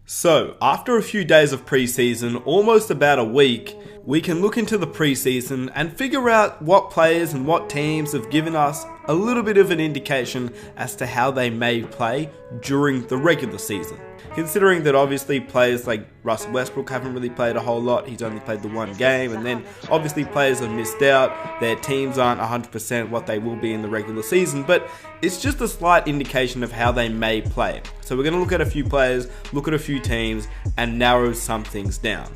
So, after a few days of preseason, almost about a week, we can look into the preseason and figure out what players and what teams have given us a little bit of an indication as to how they may play during the regular season. Considering that obviously players like Russell Westbrook haven't really played a whole lot, he's only played the one game, and then obviously players have missed out, their teams aren't 100% what they will be in the regular season, but it's just a slight indication of how they may play. So we're going to look at a few players, look at a few teams, and narrow some things down.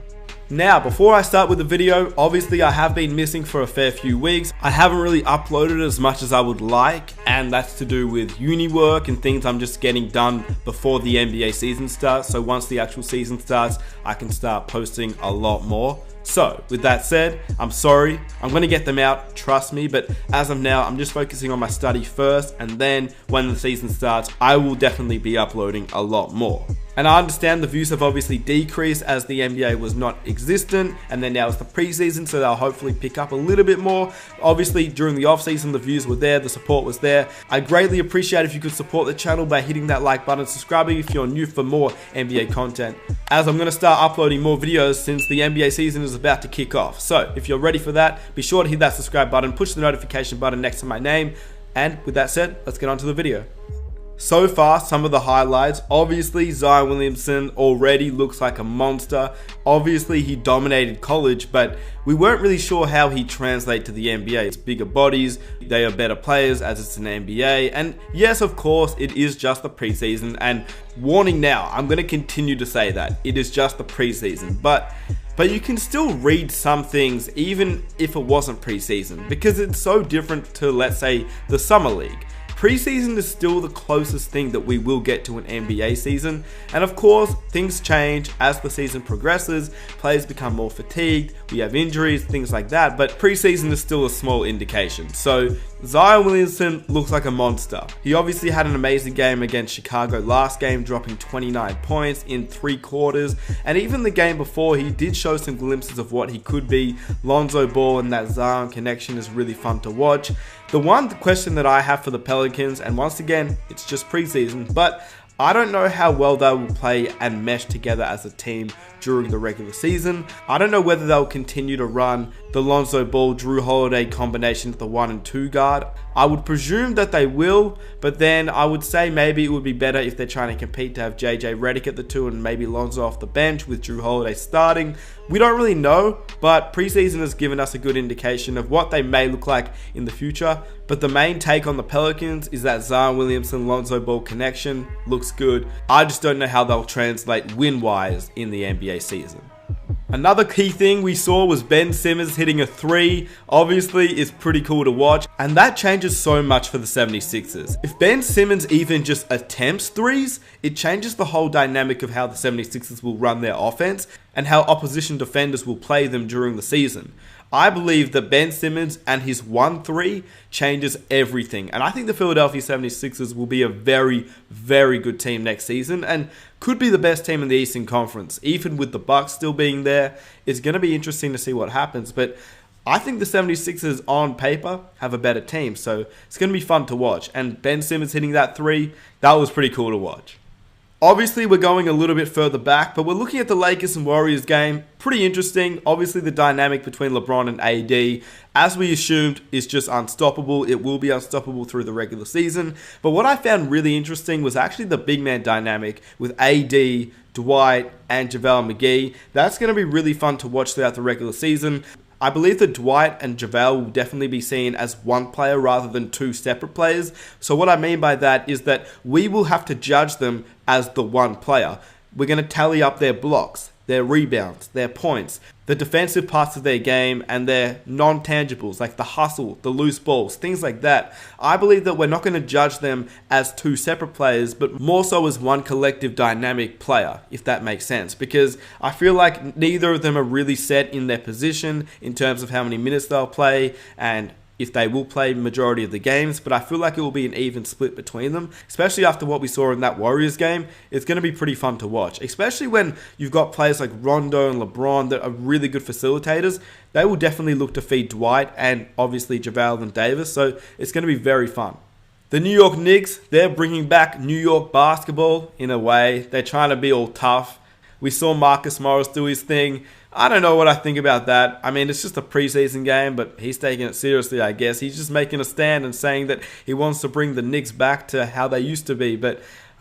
Now, before I start with the video, obviously I have been missing for a fair few weeks. I haven't really uploaded as much as I would like, and that's to do with uni work and things I'm just getting done before the NBA season starts. So once the actual season starts, I can start posting a lot more. So, with that said, I'm sorry, I'm going to get them out, trust me, but as of now, I'm just focusing on my study first, and then when the season starts, I will definitely be uploading a lot more. And I understand the views have obviously decreased as the NBA was not existent, and then now it's the preseason, so they'll hopefully pick up a little bit more. Obviously, during the off-season, the views were there, the support was there. I greatly appreciate if you could support the channel by hitting that like button, subscribing if you're new for more NBA content, as I'm going to start uploading more videos since the NBA season is about to kick off. So, if you're ready for that, be sure to hit that subscribe button, push the notification button next to my name, and with that said, let's get on to the video. So far, some of the highlights. Obviously, Zion Williamson already looks like a monster. Obviously, he dominated college, but we weren't really sure how he'd translate to the NBA. It's bigger bodies, they are better players as it's an NBA, and yes, of course, it is just the preseason, and warning now, I'm going to continue to say that. It is just the preseason, but you can still read some things even if it wasn't preseason, because it's so different to, let's say, the summer league. Preseason is still the closest thing that we will get to an NBA season, and of course, things change as the season progresses, players become more fatigued, we have injuries, things like that, but preseason is still a small indication. So, Zion Williamson looks like a monster. He obviously had an amazing game against Chicago last game, dropping 29 points in 3 quarters, and even the game before, he did show some glimpses of what he could be. Lonzo Ball and that Zion connection is really fun to watch. The one question that I have for the Pelicans, and once again, it's just preseason, but I don't know how well they will play and mesh together as a team during the regular season. I don't know whether they'll continue to run the Lonzo Ball, Drew Holiday combination at the 1 and 2 guard. I would presume that they will, but then I would say maybe it would be better if they're trying to compete to have JJ Redick at the 2 and maybe Lonzo off the bench with Drew Holiday starting. We don't really know, but preseason has given us a good indication of what they may look like in the future. But the main take on the Pelicans is that Zion Williamson Lonzo Ball connection looks good. I just don't know how they'll translate win-wise in the NBA season. Another key thing we saw was Ben Simmons hitting a 3. Obviously, it's pretty cool to watch, and that changes so much for the 76ers. If Ben Simmons even just attempts 3s, it changes the whole dynamic of how the 76ers will run their offense and how opposition defenders will play them during the season. I believe that Ben Simmons and his 1-3 changes everything. And I think the Philadelphia 76ers will be a very, very good team next season and could be the best team in the Eastern Conference. Even with the Bucks still being there, it's going to be interesting to see what happens. But I think the 76ers on paper have a better team. So it's going to be fun to watch. And Ben Simmons hitting that 3, that was pretty cool to watch. Obviously, we're going a little bit further back, but we're looking at the Lakers and Warriors game. Pretty interesting. Obviously, the dynamic between LeBron and AD, as we assumed, is just unstoppable. It will be unstoppable through the regular season. But what I found really interesting was actually the big man dynamic with AD, Dwight, and JaVale McGee. That's going to be really fun to watch throughout the regular season. I believe that Dwight and JaVale will definitely be seen as one player rather than 2 separate players. So what I mean by that is that we will have to judge them as the one player. We're going to tally up their blocks, their rebounds, their points, the defensive parts of their game, and their non-tangibles like the hustle, the loose balls, things like that. I believe that we're not going to judge them as 2 separate players, but more so as one collective dynamic player, if that makes sense. Because I feel like neither of them are really set in their position in terms of how many minutes they'll play and if they will play majority of the games, but I feel like it will be an even split between them, especially after what we saw in that Warriors game. It's going to be pretty fun to watch, especially when you've got players like Rondo and LeBron that are really good facilitators. They will definitely look to feed Dwight and obviously JaVale and Davis, so it's going to be very fun. The New York Knicks, they're bringing back New York basketball in a way. They're trying to be all tough. We saw Marcus Morris do his thing. I don't know what I think about that. I mean, it's just a preseason game, but he's taking it seriously, I guess. He's just making a stand and saying that he wants to bring the Knicks back to how they used to be, but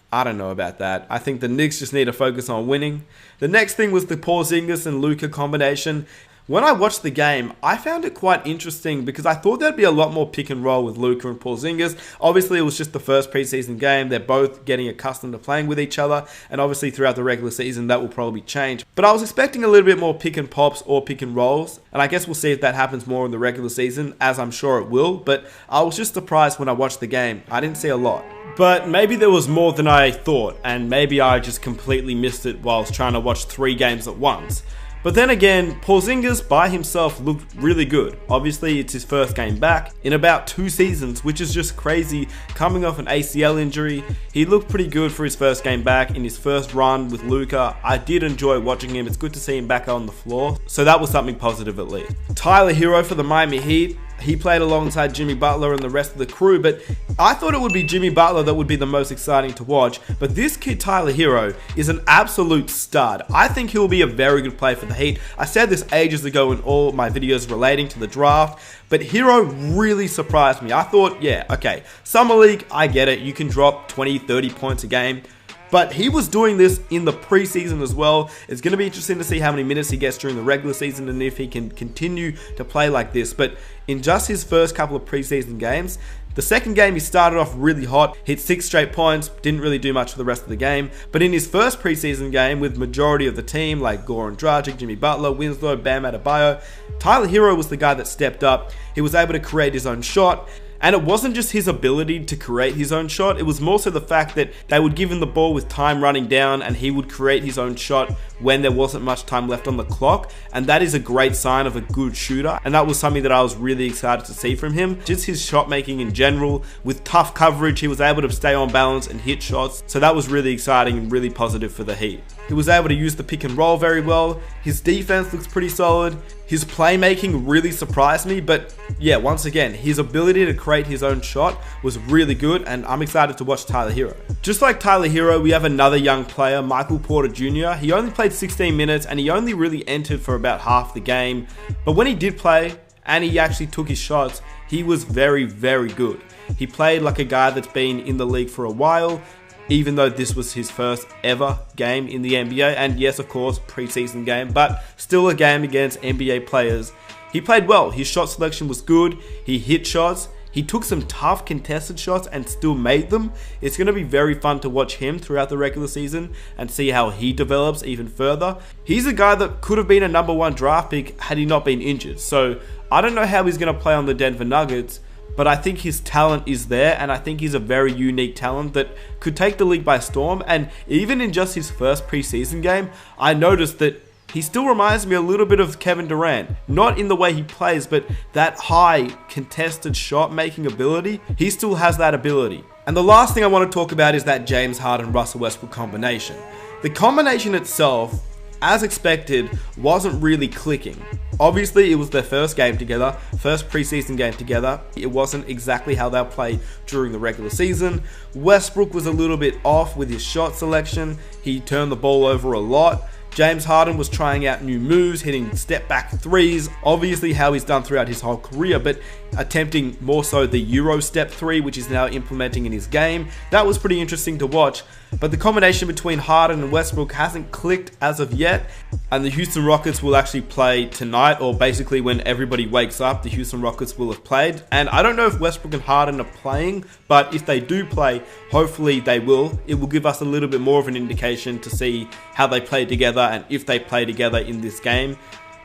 I don't know about that. I think the Knicks just need to focus on winning. The next thing was the Porzingis and Luka combination. When I watched the game, I found it quite interesting because I thought there'd be a lot more pick and roll with Luka and Porzingis. Obviously, it was just the first preseason game. They're both getting accustomed to playing with each other, and obviously throughout the regular season, that will probably change. But I was expecting a little bit more pick and pops or pick and rolls, and I guess we'll see if that happens more in the regular season, as I'm sure it will. But I was just surprised when I watched the game. I didn't see a lot. But maybe there was more than I thought, and maybe I just completely missed it whilst trying to watch 3 games at once. But then again, Porzingis by himself looked really good. Obviously, it's his first game back in about 2 seasons, which is just crazy. Coming off an ACL injury, he looked pretty good for his first game back in his first run with Luka. I did enjoy watching him. It's good to see him back on the floor. So that was something positive at least. Tyler Hero for the Miami Heat. He played alongside Jimmy Butler and the rest of the crew, but I thought it would be Jimmy Butler that would be the most exciting to watch. But this kid, Tyler Hero, is an absolute stud. I think he'll be a very good player for the Heat. I said this ages ago in all my videos relating to the draft, but Hero really surprised me. I thought, yeah, okay, Summer League, I get it. You can drop 20, 30 points a game. But he was doing this in the preseason as well. It's going to be interesting to see how many minutes he gets during the regular season and if he can continue to play like this. But in just his first couple of preseason games, the second game he started off really hot, hit 6 straight points, didn't really do much for the rest of the game. But in his first preseason game with majority of the team like Goran Dragic, Jimmy Butler, Winslow, Bam Adebayo, Tyler Hero was the guy that stepped up. He was able to create his own shot. And it wasn't just his ability to create his own shot, it was more so the fact that they would give him the ball with time running down and he would create his own shot when there wasn't much time left on the clock. And that is a great sign of a good shooter. And that was something that I was really excited to see from him. Just his shot making in general, with tough coverage, he was able to stay on balance and hit shots. So that was really exciting and really positive for the Heat. He was able to use the pick and roll very well. His defense looks pretty solid. His playmaking really surprised me, but yeah, once again, his ability to create his own shot was really good, and I'm excited to watch Tyler Hero. Just like Tyler Hero, we have another young player, Michael Porter Jr. He only played 16 minutes, and he only really entered for about half the game. But when he did play, and he actually took his shots, he was very, very good. He played like a guy that's been in the league for a while, even though this was his first ever game in the NBA, and yes, of course, preseason game, but still a game against NBA players. He played well. His shot selection was good. He hit shots. He took some tough contested shots and still made them. It's going to be very fun to watch him throughout the regular season and see how he develops even further. He's a guy that could have been a #1 draft pick had he not been injured. So I don't know how he's going to play on the Denver Nuggets, but I think his talent is there, and I think he's a very unique talent that could take the league by storm. And even in just his first preseason game, I noticed that he still reminds me a little bit of Kevin Durant. Not in the way he plays, but that high contested shot making ability, he still has that ability. And the last thing I want to talk about is that James Harden-Russell Westbrook combination. The combination itself, as expected, wasn't really clicking. Obviously, it was their first game together, first preseason game together. It wasn't exactly how they'll play during the regular season. Westbrook was a little bit off with his shot selection. He turned the ball over a lot. James Harden was trying out new moves, hitting step back threes, obviously how he's done throughout his whole career, but attempting more so the Euro step 3, which he's now implementing in his game. That was pretty interesting to watch. But the combination between Harden and Westbrook hasn't clicked as of yet, and the Houston Rockets will actually play tonight, or basically when everybody wakes up, the Houston Rockets will have played. And I don't know if Westbrook and Harden are playing, but if they do play, hopefully they will. It will give us a little bit more of an indication to see how they play together and if they play together in this game.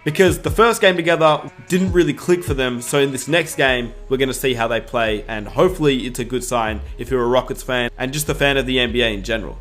Because the first game together didn't really click for them, so in this next game, we're going to see how they play, and hopefully it's a good sign if you're a Rockets fan and just a fan of the NBA in general.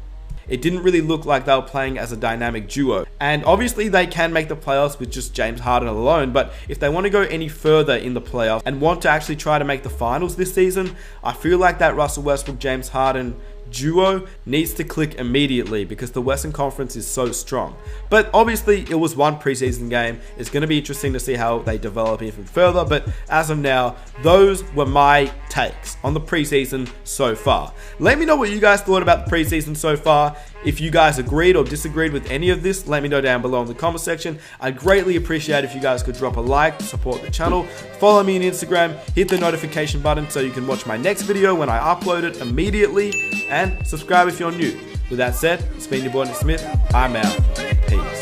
It didn't really look like they were playing as a dynamic duo, and obviously they can make the playoffs with just James Harden alone, but if they want to go any further in the playoffs and want to actually try to make the finals this season, I feel like that Russell Westbrook James Harden duo needs to click immediately because the Western Conference is so strong. But obviously it was one preseason game. It's going to be interesting to see how they develop even further, but as of now, those were my takes on the preseason so far. Let me know what you guys thought about the preseason so far. If you guys agreed or disagreed with any of this, let me know down below in the comment section. I'd greatly appreciate if you guys could drop a like to support the channel. Follow me on Instagram, hit the notification button so you can watch my next video when I upload it immediately, and subscribe if you're new. With that said, it's been your boy Nick Smith. I'm out. Peace.